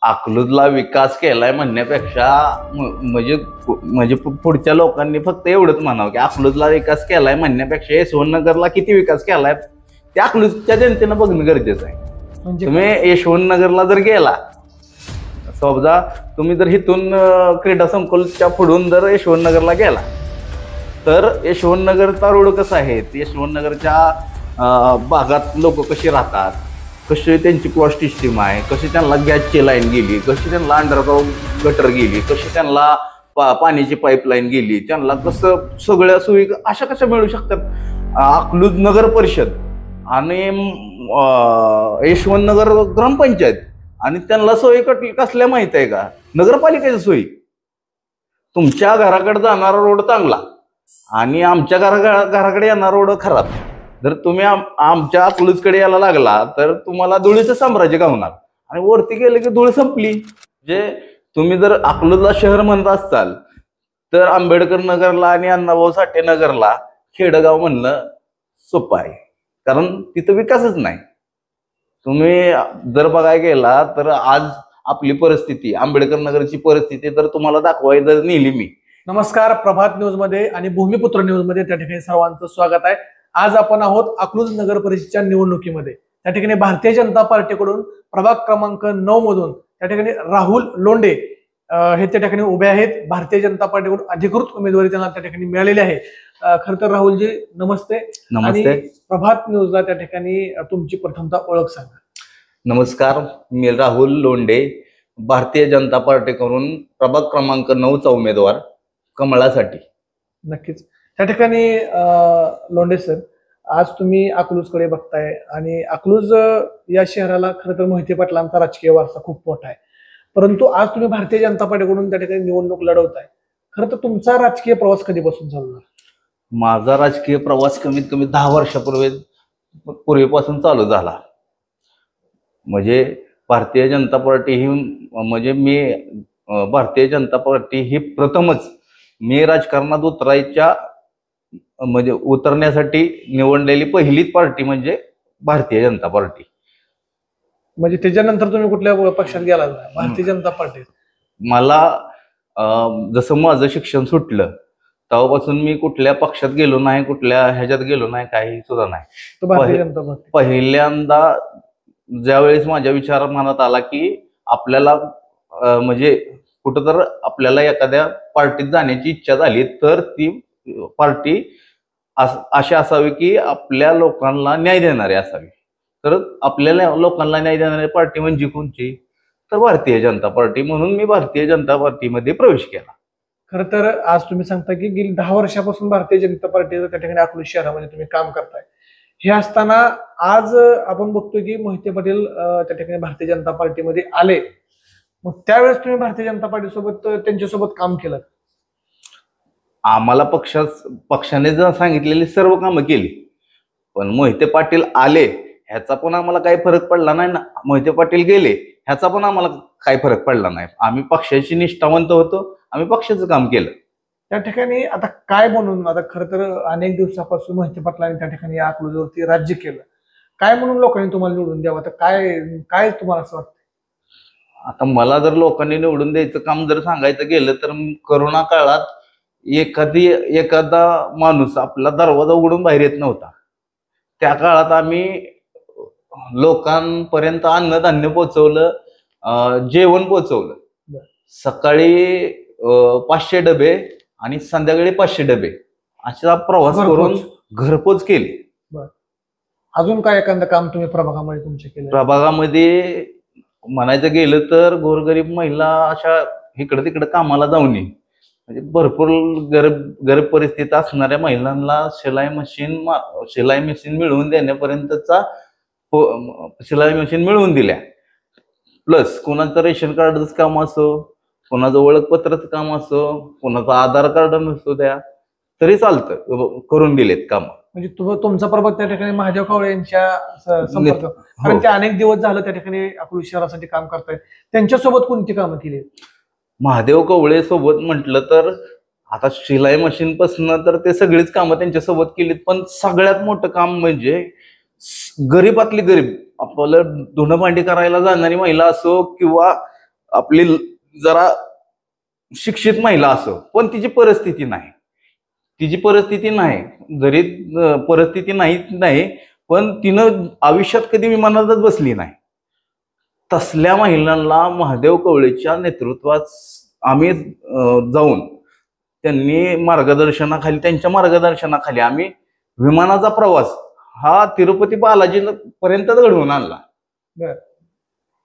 अकलूजला विकास केलाय म्हणण्यापेक्षा म्हणजे म्हणजे पुढच्या लोकांनी फक्त एवढंच म्हणावं की अकलूजला विकास केलाय म्हणण्यापेक्षा यशवंतनगरला किती विकास केलाय ते अकलूजच्या जनतेनं बघणं गरजेचं आहे. म्हणजे तुम्ही यशवंतनगरला जर गेला, समजा तुम्ही जर इथून क्रीडा संकुलच्या पुढून जर यशवंतनगरला गेला तर यशवंतनगरचा रोड कसा आहे, यशवंतनगरच्या भागात लोक कशी राहतात, कशी त्यांची कॉस्ट सिस्टीम आहे, कशी त्यांना गॅसची लाईन गेली, कशी त्यांना अंडरग्राऊंड गटर गेली, कशी त्यांना पाण्याची पाईपलाईन गेली, त्यांना कसं सगळ्या सोयी अशा कशा मिळू शकतात. अकलूज नगर परिषद आणि यशवंतनगर ग्रामपंचायत आणि त्यांना सोयी कसल्या माहित आहे का, नगरपालिकेची सोयी. तुमच्या घराकडे जाणारा रोड चांगला आणि आमच्या घराकडे येणारा रोड खराब. जर तुम्ही आमच्या अकलूजकडे यायला लागला तर तुम्हाला धुळीचं साम्राज्य गावणार आणि वरती गेले की धूळ संपली. जे तुम्ही जर अकलूजला शहर म्हणत असाल तर आंबेडकर नगरला आणि अण्णाभाऊ साठे नगरला खेडगाव म्हणणं सोपं आहे, कारण तिथं विकासच नाही. तुम्ही जर बघायला गेला तर आज आपली परिस्थिती, आंबेडकर नगरची परिस्थिती तर तुम्हाला दाखवायला जर नेली मी. नमस्कार, प्रभात न्यूज मध्ये आणि भूमिपुत्र न्यूज मध्ये त्या ठिकाणी सर्वांचं स्वागत आहे. आज आपण आहोत अकलूज नगर परिषदेच्या निवडणुकीमध्ये. त्या ठिकाणी भारतीय जनता पार्टीकडून प्रभाग क्रमांक 9 मधून त्या ठिकाणी राहुल लोंढे हे त्या ठिकाणी उभे आहेत. भारतीय जनता पार्टीकडून अधिकृत उमेदवारी त्यांना त्या ठिकाणी मिळालेली आहे. खर तर राहुलजी नमस्ते. आणि प्रभात न्यूजला त्या ठिकाणी तुमची प्रथमतः ओळख सांगा. नमस्कार, मी राहुल लोंढे, भारतीय जनता पार्टीकडून प्रभाग क्रमांक 9चा उमेदवार कमळासाठी. नक्कीच. त्या ठिकाणी लोंढे सर, आज तुम्ही अकलूजकडे बघताय आणि अकलूज या शहराला खरं तर मोहिते पाटलांचा राजकीय वारसा खूप मोठा आहे, परंतु आज तुम्ही भारतीय जनता पार्टीकडून त्या ठिकाणी निवडणूक लढवताय. खरं तर तुमचा राजकीय प्रवास कधीपासून चालू? माझा राजकीय प्रवास कमीत कमी 10 वर्षापूर्वीपासून चालू झाला. म्हणजे भारतीय जनता पार्टी ही म्हणजे मी भारतीय जनता पार्टी ही प्रथमच मी राजकारणात उतरण्यासाठी निवडलेली पहिलीच पार्टी म्हणजे भारतीय जनता पार्टी. म्हणजे त्याच्यानंतर तुम्ही कुठल्या पक्षात गेला? भारतीय जनता पार्टी. मला जसं माझं शिक्षण सुटलं तेव्हापासून मी कुठल्या पक्षात गेलो नाही, कुठल्या ह्याच्यात गेलो नाही, काही सुद्धा नाही. भारतीय जनता पार्टी पहिल्यांदा ज्यावेळेस माझ्या विचार मनात आला की आपल्याला म्हणजे कुठं तर आपल्याला एखाद्या पार्टीत जाण्याची इच्छा झाली तर ती पार्टी अशी असावी की आपल्या लोकांना न्याय देणारी असावी. तर आपल्याला लोकांना न्याय देणारी पार्टी म्हणजे कोणची? तर भारतीय जनता पार्टी. म्हणून मी भारतीय जनता पार्टीमध्ये प्रवेश केला. खरं तर आज तुम्ही सांगता की गेली 10 वर्षापासून भारतीय जनता पार्टीचं त्या ठिकाणी अकलूज शहरामध्ये तुम्ही काम करताय. हे असताना आज आपण बघतोय की मोहिते पाटील त्या ठिकाणी भारतीय जनता पार्टीमध्ये आले. मग त्यावेळेस तुम्ही भारतीय जनता पार्टी सोबत त्यांच्यासोबत काम केलं? आम्हाला पक्षाने जर सांगितलेली सर्व कामं केली, पण मोहिते पाटील आले ह्याचा पण आम्हाला काही फरक पडला नाही ना. मोहिते पाटील गेले ह्याचा पण आम्हाला काही फरक पडला नाही. आम्ही पक्षाची निष्ठावंत होतो, आम्ही पक्षाचं काम केलं. त्या ठिकाणी आता काय म्हणून, आता खरं तर अनेक दिवसापासून मोहिते पाटलांनी त्या ठिकाणी अकलूजवरती राज्य केलं, काय म्हणून लोकांनी तुम्हाला निवडून द्यावं? तर काय तुम्हाला असं वाटतं? आता मला जर लोकांनी निवडून द्यायचं काम जर सांगायचं गेलं तर करोना काळात एखादा माणूस आपला दरवाजा उघडून बाहेर येत नव्हता. त्या काळात आम्ही लोकांपर्यंत अन्नधान्य पोचवलं, जेवण पोचवलं. सकाळी 500 डबे आणि संध्याकाळी 500 डबे असा प्रवास करून घरपोच केले. अजून काय एखादं काम तुम्ही प्रभागामध्ये तुमच्या केलं? प्रभागामध्ये म्हणायचं गेलं तर गोरगरीब महिला अशा इकडं तिकडं कामाला जाऊ नये, म्हणजे भरपूर गरीब परिस्थिती असणाऱ्या महिलांना शिलाई मशीन मिळवून देण्यापर्यंतचा शिलाई मशीन मिळवून दिल्या. प्लस कोणाचं रेशन कार्डचं काम असो, कोणाचं ओळखपत्राचं काम असो, कोणाचं आधार कार्ड नसतो द्या तरी चालतं, करून दिलेत काम. म्हणजे तुमचा प्रभाग त्या ठिकाणी महादेव कावळे यांच्या संपर्क, कारण ते अनेक दिवस झालं त्या ठिकाणी अकलूज शहरासाठी काम करतायत. त्यांच्यासोबत कोणती कामं केली? महादेव कवळे सोबत म्हटलं तर आता शिलाई मशीन पासून तर ते सगळीच कामं त्यांच्यासोबत केलीत. पण सगळ्यात मोठं काम म्हणजे गरीबातली गरीब, आपल्याला धुणं भांडी करायला जाणारी महिला असो किंवा आपली जरा शिक्षित महिला असो, पण तिची परिस्थिती नाही. जरी परिस्थिती नाही, पण तिनं आयुष्यात कधी विमानातच बसली नाही. तसल्या महिलांना महादेव कवळेच्या नेतृत्वात आम्ही जाऊन त्यांच्या मार्गदर्शनाखाली आम्ही विमानाचा प्रवास हा तिरुपती बालाजी पर्यंत घडवून आणला.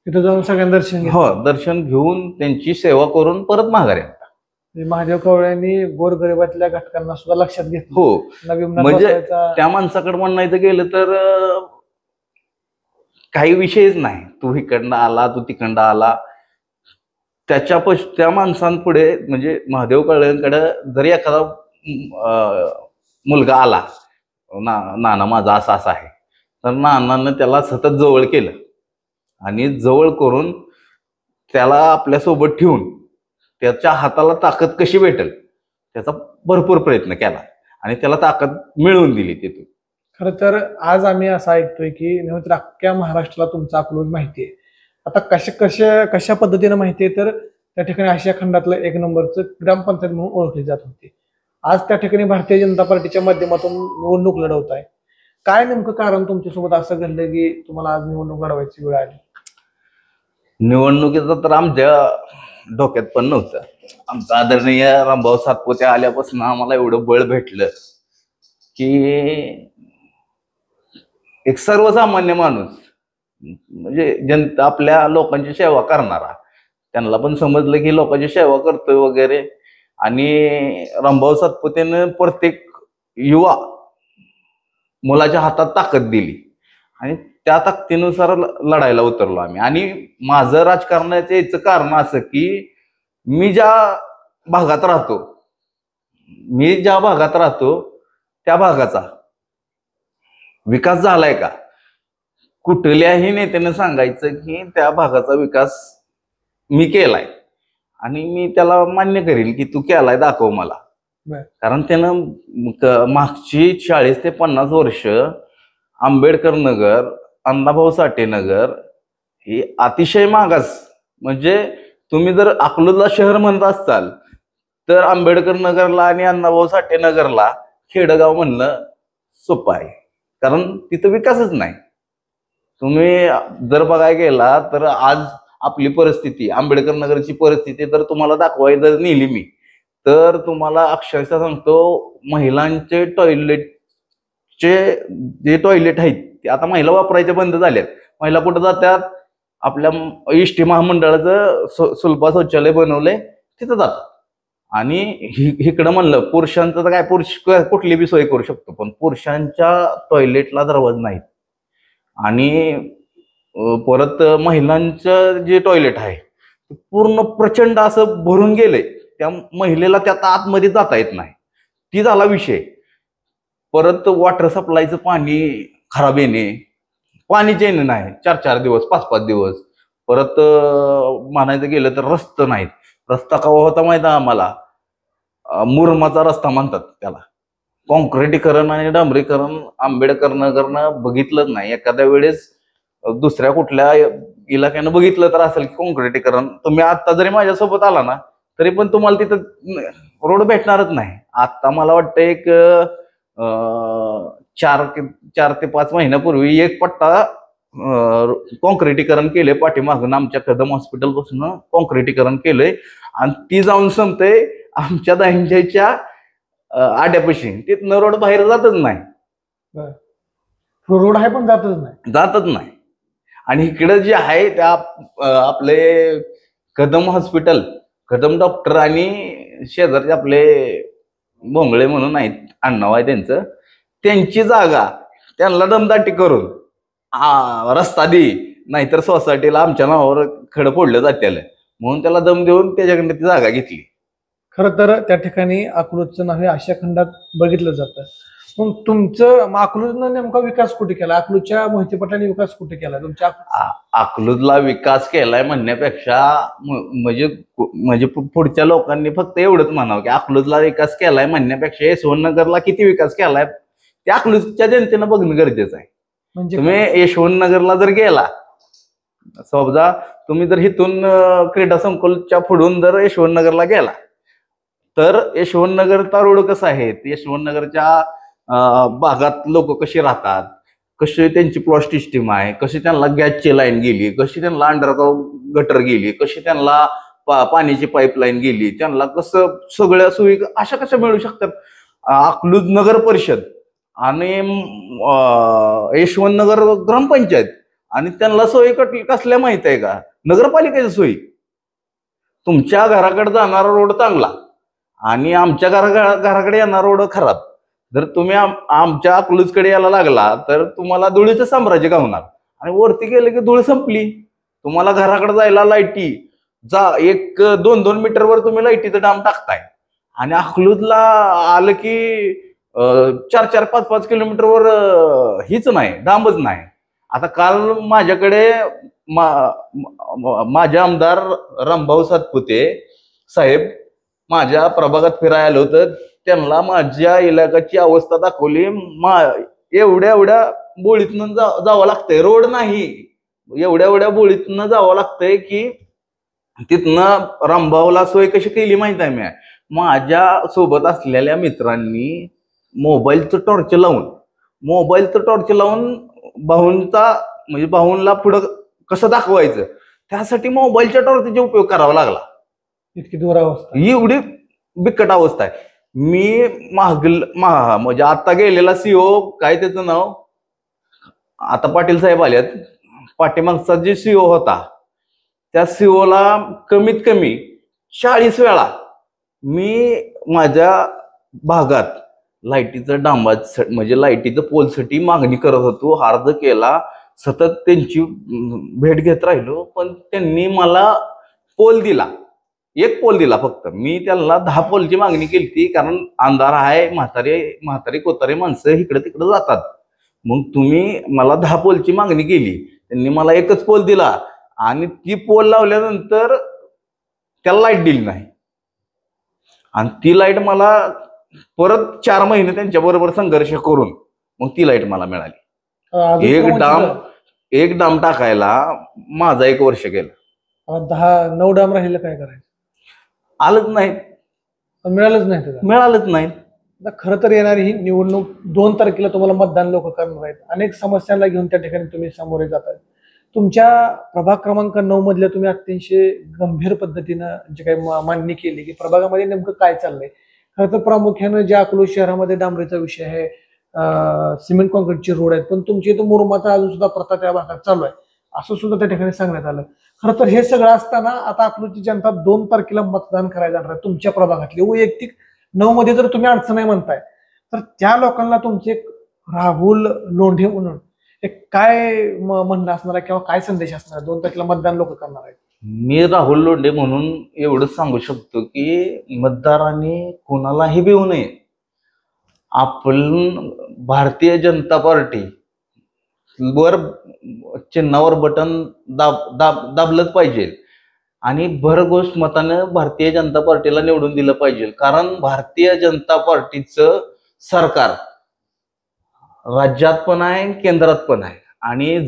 तिथं जाऊन सगळ्यांना दर्शन घेतलं. हो, दर्शन घेऊन त्यांची सेवा करून परत माघारी आणला. महादेव कवळ्यांनी गोरगरिबातल्या घटकांना सुद्धा लक्षात घेतलं. हो, म्हणजे बसवायचा. त्या माणसाकडे म्हणायचं गेलं तर काही विषयच नाही. तू इकडनं आला, तू तिकडनं आला, त्या माणसांपुढे म्हणजे महादेव कवळेंकडे जरी एखादा मुलगा आला, नाना माझा असा आहे, तर नानानं त्याला सतत जवळ केलं आणि जवळ करून त्याला आपल्यासोबत ठेवून त्याच्या हाताला ताकद कशी भेटेल त्याचा भरपूर प्रयत्न केला आणि त्याला ताकद मिळवून दिली तिथून. खरं तर आज आम्ही असं ऐकतोय की नव्हे तर अख्ख्या महाराष्ट्राला तुमचा अकलूज माहिती आहे. आता कशा पद्धतीने माहिती आहे, तर त्या ठिकाणी आशिया खंडातलं 1 नंबरचं ग्रामपंचायत म्हणून ओळखली जात होती. आज त्या ठिकाणी भारतीय जनता पार्टीच्या माध्यमातून निवडणूक लढवत आहे. काय नेमकं कारण तुमच्यासोबत असं घडलं की तुम्हाला आज निवडणूक लढवायची वेळ आली? निवडणुकीचं तर आमच्या डोक्यात पण नव्हतं. आमचा आदरणीय रामभाऊ सातपुते आल्यापासून आम्हाला एवढं बळ भेटलं की एक सर्वसामान्य माणूस म्हणजे जनता आपल्या लोकांची सेवा करणारा, त्यांना पण समजलं की लोकांची सेवा करतोय वगैरे. आणि रामभाऊ सातपुतेनं प्रत्येक युवा मुलाच्या हातात ताकद दिली आणि त्या ताकदीनुसार लढायला उतरलो आम्ही. आणि माझं राजकारणाचं याचं कारण असं की मी ज्या भागात राहतो त्या भागाचा विकास झालाय का, कुठल्याही नेत्याने सांगायचं की त्या भागाचा विकास मी केलाय आणि मी त्याला मान्य करीन की तू केलाय, दाखव मला. कारण त्यानं मागची 40 ते 50 वर्ष आंबेडकर नगर, अण्णाभाऊ साठे नगर ही अतिशय मागास, म्हणजे तुम्ही जर अकलूजला शहर म्हणत असाल तर आंबेडकर नगरला आणि अण्णाभाऊ साठे नगरला खेडगाव म्हणणं सोपं आहे, कारण तिथं विकासच नाही. तुम्ही जर बघायला गेला तर आज आपली परिस्थिती, आंबेडकर नगरची परिस्थिती जर तुम्हाला दाखवायला जर नेली मी, तर तुम्हाला अक्षरशः सांगतो, महिलांचे टॉयलेटचे जे टॉयलेट आहेत ते आता महिला वापरायचे बंद झालेत. महिला कुठं जातात, आपल्या एसटी महामंडळाचं सुलभा शौचालय बनवलंय तिथं जातात. आणि इकडं म्हणलं पुरुषांचं तर काय, पुरुष कुठली बी सोय करू शकतो, पण पुरुषांच्या टॉयलेटला दरवाज नाहीत. आणि परत महिलांचं जे टॉयलेट आहे पूर्ण प्रचंड असं भरून गेलंय, त्या महिलेला त्यात आतमध्ये जाता येत नाही, ती झाला विषय. परत वॉटर सप्लायचं पाणी खराब येणे, पाणीच येणे नाही 4-4 दिवस 5-5 दिवस. परत म्हणायचं गेलं तर रस्ते नाहीत. रस्ता कवा होता माहिती आहे आम्हाला, मुरमाचा रस्ता म्हणतात त्याला. कॉन्क्रिटीकरण आणि डांबरीकरण आंबेडकर नगरनं बघितलंच नाही. एखाद्या वेळेस दुसऱ्या कुठल्या इलाक्यानं बघितलं तर असेल की कॉन्क्रिटीकरण. तुम्ही आता जरी माझ्यासोबत आला ना तरी पण तुम्हाला तिथं रोड भेटणारच नाही. आता मला वाटतं एक 4 ते 5 महिन्यापूर्वी एक पट्टा कॉन्क्रिटीकरण केले पाठीमागून, आमच्या कदम हॉस्पिटल पासून कॉन्क्रिटीकरण केलंय आणि ती जाऊन संपते आमच्या दांजाच्या आड्यापाशी. तिथनं रोड बाहेर जातच नाही. रोड आहे पण जातच नाही. आणि इकडं जे आहे त्या आपले कदम हॉस्पिटल, कदम डॉक्टर आणि शेजारचे आपले भोंगळे म्हणून आहेत, आडनाव आहे त्यांची जागा त्यांना दमदाटी करून रस्ता दे, नाहीतर सोसायटीला आमच्या नावावर खडं फोडलं जाते म्हणून त्याला दम देऊन त्याच्याकडे ती जागा घेतली. खरं तर त्या ठिकाणी अकलूजचं नाव हे आशिया खंडात बघितलं जातं. मग तुमचं अकलूजनं नेमका विकास कुठे केला? अकलूजच्या मोहिते पाटलांनी विकास कुठे केला तुमच्या? अकलूजला विकास केलाय म्हणण्यापेक्षा म्हणजे पुढच्या लोकांनी फक्त एवढंच म्हणावं की अकलूजला विकास केलाय म्हणण्यापेक्षा यशवंतनगरला किती विकास केलाय ते अकलूजच्या जनतेनं बघणं गरजेचं आहे. म्हणजे तुम्ही यशवंतनगरला जर गेला, समजा तुम्ही जर इथून क्रीडा संकुलच्या पुढून जर यशवंतनगरला गेला तर यशवंतनगरचा रोड कसा आहे, यशवंतनगरच्या भागात लोक कशी राहतात, कशी त्यांची प्लॉट सिस्टीम आहे, कशी त्यांना गॅसची लाईन गेली, कशी त्यांना अंडरग्राऊंड गटर गेली, कशी त्यांना पाण्याची पाईपलाईन गेली, त्यांना कसं सगळ्या सोयी अशा कशा मिळू शकतात. अकलूज नगर परिषद आणि यशवंतनगर ग्रामपंचायत आणि त्यांना सोयी कसल्या माहित आहे का, नगरपालिकेच्या सोयी. तुमच्या घराकडे जाणारा रोड चांगला आणि आमच्या घराकडे येणारा रोड खराब. जर तुम्ही आमच्या अकलूजकडे यायला लागला तर तुम्हाला धुळीचं साम्राज्य गावणार आणि वरती गेलं की धूळ संपली. तुम्हाला घराकडे जायला लाईटी जा 1-2 मीटरवर तुम्ही लाईटीचं डाम टाकताय आणि अकलूजला आलं की 4-5 किलोमीटरवर हीच नाही, डांबच नाही. आता काल माझ्याकडे माझे आमदार रामभाऊ सातपुते साहेब माझ्या प्रभागात फिरायला आलं होतं. त्यांना माझ्या इलाकाची अवस्था दाखवली. एवढ्या बोळीतनं जावं लागतंय, रोड नाही, एवढ्या बोळीतनं जावं लागतंय की तिथनं रामभाऊला सोय कशी केली माहित आहे. मी माझ्या सोबत असलेल्या मित्रांनी मोबाईलचं टॉर्च लावून भाऊंला पुढं कसं दाखवायचं त्यासाठी मोबाईलच्या टॉर्चचा उपयोग करावा लागला. इतकी दूर अवस्था, एवढी बिकट अवस्था आहे. मी म्हणजे आता गेलेला सीओ काय त्याचं नाव, आता पाटील साहेब आल्यात, पाठीमागचा जे सीओ होता त्या सीओला कमीत कमी 40 वेळा मी माझ्या भागात लाईटीचं म्हणजे लाईटीचं पोलसाठी मागणी करत होतो, अर्ज केला, सतत त्यांची भेट घेत राहिलो, पण त्यांनी मला पोल दिला, 1 पोल दिला फक्त. मी त्यांना 10 पोलची मागणी केली ती, कारण अंधार आहे, म्हातारी कोतारी माणसं इकडे तिकडे जातात. मग तुम्ही मला 10 पोलची मागणी केली, त्यांनी मला 1च पोल दिला आणि ती पोल लावल्यानंतर त्याला लाईट दिली नाही आणि ती लाईट मला परत 4 महिने त्यांच्या बरोबर संघर्ष करून मग ती लाईट मला मिळाली. एक डाम टाकायला माझा 1 वर्ष गेलं. 9 डाम राहिलं, काय करायचं, आलंच नाही, मिळालंच नाही. खरं तर येणारी ही निवडणूक 2 तारखेला तुम्हाला मतदान लोक करणार आहेत. अनेक समस्यांना घेऊन त्या ठिकाणी तुम्ही सामोरे जात आहेत. तुमच्या प्रभाग क्रमांक 9 मधल्या तुम्ही अतिशय गंभीर पद्धतीनं जे काही मांडणी केली की प्रभागामध्ये नेमकं काय चाललंय. खरं तर प्रामुख्यानं ज्या अकलूज शहरामध्ये डांबरीचा विषय आहे, सिमेंट कॉन्क्रीटचे रोड आहेत, पण तुमच्या इथं मुरुमाचा अजून सुद्धा प्रथा त्या भागात चालू आहे असं सुद्धा त्या ठिकाणी सांगण्यात आलं. खरं तर हे सगळं असताना आता अकलूजची जनता 2 तारखेला मतदान करायला जाणार आहे. तुमच्या प्रभागातली वैयक्तिक 9 मध्ये जर तुम्ही अडचण आहे म्हणताय तर त्या लोकांना तुमचे राहुल लोंढे म्हणून एक काय म्हणणं असणार आहे किंवा काय संदेश असणार आहे? 2 तारखेला मतदान लोक करणार आहेत. मी राहुल लोंढे म्हणून एवढंच सांगू शकतो की मतदारांनी कोणालाही भिवू नये. आपण भारतीय जनता पार्टी वर चिन्हावर बटन दाबलंच पाहिजे आणि भरघोष मतानं भारतीय जनता पार्टीला निवडून दिलं पाहिजे. कारण भारतीय जनता पार्टीचं सरकार राज्यात पण आहे, केंद्रात पण आहे आणि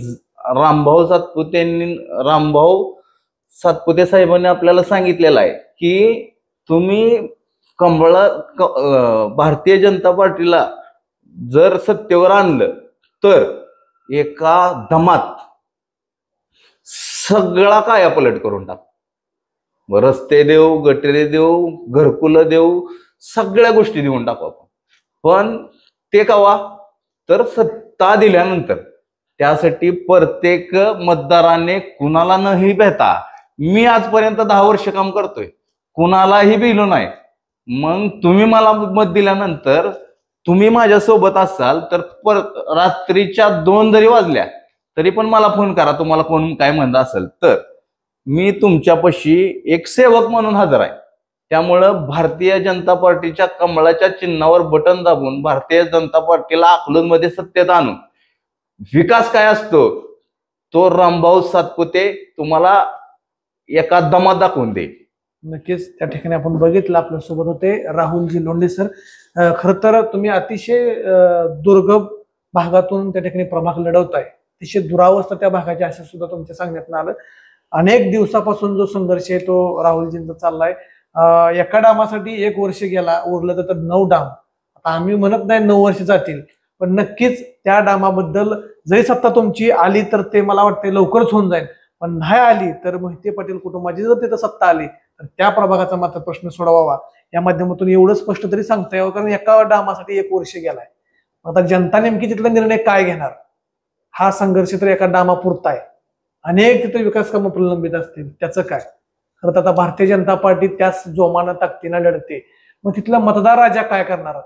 रामभाऊ सातपुते साहेबांनी आपल्याला सांगितलेलं आहे की तुम्ही भारतीय जनता पार्टीला जर सत्तेवर आणलं तर एका दमात सगळा कायापलट करून टाक. रस्ते देऊ, गटरे देऊ, घरकुलं देऊ, सगळ्या गोष्टी देऊन टाकू आपण. पण ते कवा तर सत्ता दिल्यानंतर. त्यासाठी प्रत्येक मतदाराने कुणाला नाही भेटा. मी आजपर्यंत 10 वर्ष काम करतोय, कुणालाही भिलो नाही. मग तुम्ही मला मत दिल्यानंतर तुम्ही माझ्या सोबत असाल तर रात्रीच्या 2 जरी वाजल्या तरी पण मला फोन करा, तुम्हाला कोण काय म्हणत असेल तर. मी तुमच्यापाशी एक सेवक म्हणून हजर आहे. त्यामुळं भारतीय जनता पार्टीच्या कमळाच्या चिन्हावर बटन दाबून भारतीय जनता पार्टीला अकलूजमध्ये सत्तेत आणून विकास काय असतो तो रामभाऊ सातपुते तुम्हाला एका दमात दाखवून देईल. नक्कीच त्या ठिकाणी आपण बघितलं आपल्यासोबत होते राहुलजी लोंढे सर. खरं तर तुम्ही अतिशय दुर्गम भागातून त्या ठिकाणी प्रभाग लढवताय अतिशय दुरावस्था त्या भागाची असं सुद्धा तुमच्या सांगण्यात आलं. अनेक दिवसापासून जो संघर्ष आहे तो राहुलजींचा चाललाय. एका डामासाठी 1 वर्ष गेला, उरलं तर 9 डाम. आता आम्ही म्हणत नाही 9 वर्ष जातील, पण नक्कीच त्या डामाबद्दल जरी सत्ता तुमची आली तर ते मला वाटतं लवकरच होऊन जाईल, पण नाही आली तर मोहिते पाटील कुटुंबाची जर तिथं सत्ता आली तर त्या प्रभागाचा मात्र प्रश्न सोडवावा या माध्यमातून एवढं स्पष्ट तरी सांगता यावं, कारण एका डामासाठी 1 वर्ष गेलाय. आता जनता नेमकी तिथला निर्णय काय घेणार, हा संघर्ष तर एका डामापुरता आहे. अनेक तिथे विकास कामं प्रलंबित असतील, त्याचं काय. खरं आता भारतीय जनता पार्टी त्याच जोमानं ताकदीनं लढते. मग तिथला मतदार राजा काय करणार,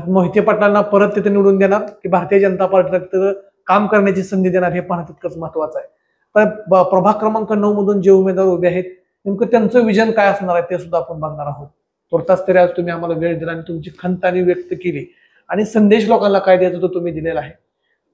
मोहिते पाटलांना परत तिथे निवडून देणार की भारतीय जनता पार्टीला तिथं काम करण्याची संधी देणार, हे पाहणं तितकंच महत्वाचं आहे. तर प्रभाग क्रमांक 9 मधून जे उमेदवार उभे आहेत नेमकं त्यांचं विजन काय असणार आहे ते सुद्धा आपण बघणार आहोत. तुर्तास तरी आज तुम्ही आम्हाला वेळ दिला आणि तुमची खंत आणि व्यक्त केली आणि संदेश लोकांना काय द्यायचा तो तुम्ही दिलेला आहे.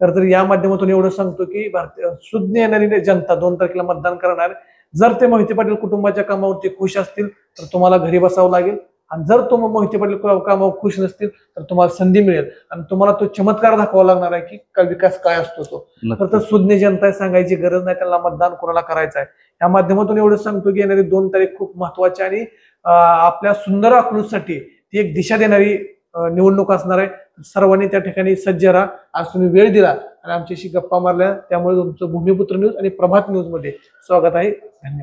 तर या माध्यमातून एवढं सांगतो की भारतीय सुज्ञ येणारी जनता 2 तारखेला मतदान करणार. जर ते मोहिते पाटील कुटुंबाच्या कामावरती खुश असतील तर तुम्हाला घरी बसावं लागेल, आणि जर तुम्ही मोहिते पाटील कामावर खुश नसतील तर तुम्हाला संधी मिळेल आणि तुम्हाला तो चमत्कार दाखवावा लागणार आहे की विकास काय असतो तो. तर सुज्ञ जनता सांगायची गरज नाही त्यांना मतदान कोणाला करायचं आहे. या माध्यमातून एवढं सांगतो की येणारी 2 तारीख खूप महत्वाची आणि आपल्या सुंदर अकलूजसाठी ती एक दिशा देणारी निवडणूक असणार आहे. सर्वांनी त्या ठिकाणी सज्ज राहा. आज तुम्ही वेळ दिला आणि आमच्याशी गप्पा मारल्या, त्यामुळे तुमचं भूमिपुत्र न्यूज आणि प्रभात न्यूज मध्ये स्वागत आहे. धन्यवाद.